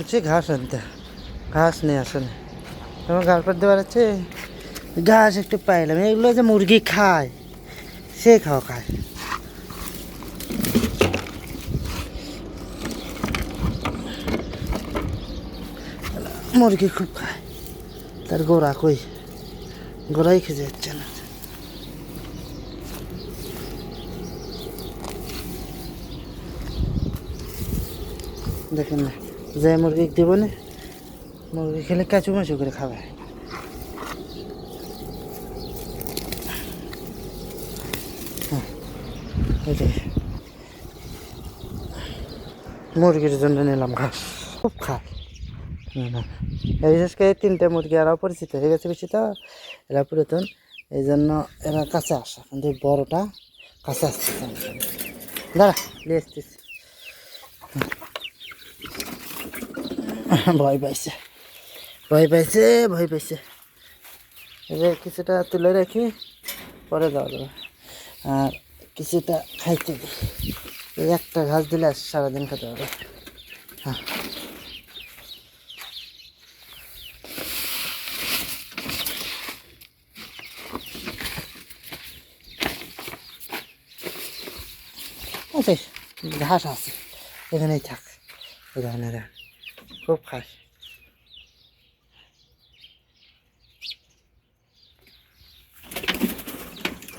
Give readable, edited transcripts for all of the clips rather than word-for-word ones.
হচ্ছে ঘাস আনতে, ঘাস নিয়ে আসেন এবং ঘাস পাড়তে পারছে, ঘাস একটু পাইলাম। এগুলো যে মুরগি খায়, সে খাওয়া খায়। মুরগি খুব খায়, তার গোড়া কই, গোড়াই খেতে যাচ্ছে না। দেখেন না, যে মুরগি দিব না, মুরগি খেলে কাচু মাচু করে খাবে। হ্যাঁ, এটাই মুরগির জন্য নিলাম ঘাস, খুব খায়। বিশেষ করে 3টে মুরগি এরাও পরিচিত হয়ে গেছে বেশি, তো এরা পুরাতন, এই জন্য এরা কাছে আসে। কিন্তু বড়টা কাছে আসতেছে না। দাঁড়া, নিয়ে আসতেছি। ভয় পাইছে, ভয় পাইছে, ভয় পাইছে। এবার কিছুটা তুলে রাখি, পরে দেওয়া যাবে। আর কিছুটা খাইতে দিই। এই একটা ঘাস দিলে সারাদিন খেতে হবে। হ্যাঁ, আচ্ছা, ঘাস আছে, এখানেই থাক। এখানে খুব খায়।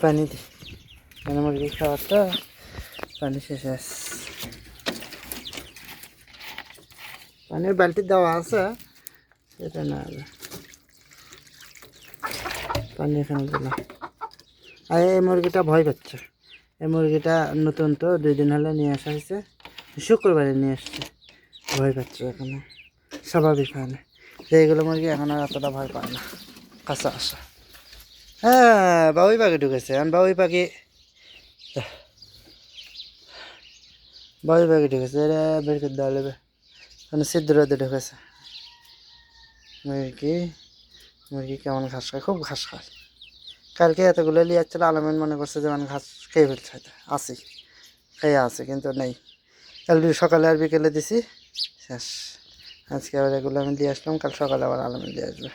পানি দিই, মানে মুরগি খাওয়ারটা পানি শেষ আছে। পানির বালতি দেওয়া আছে, সেটা না পানি এখানে দিলাম। আর এই মুরগিটা ভয় পাচ্ছে। এই মুরগিটা নতুন, তো 2 দিন হলে নিয়ে আসা হয়েছে, শুক্রবারে নিয়ে আসছে। ভয় পাচ্ছে এখনো, স্বাভাবিক হয় না। তো এইগুলো মুরগি এখন আর এতটা ভয় পায় না, কাছে আসা। হ্যাঁ, বাবুই পাখি ঢুকেছে। আর বাবুই পাখি, বাবুই পাখি ঢুকেছে, এরা বের করে দেওয়া নেবে, মানে ছিদ্রতে ঢুকেছে। মুরগি, মুরগি কেমন ঘাস খায়, খুব ঘাস খায়। কালকে এতগুলো নিয়ে যাচ্ছিল, আলমিন মনে করছে যে মানে ঘাস খেয়ে ফেলছে, হয়তো আসি খেয়ে আছে, কিন্তু নেই। কাল সকালে আর বিকেলে দিছি, শেষ। আজকে আবার এগুলো আমি দিয়ে আসলাম, কাল সকালে আবার আলমিন দিয়ে আসবে।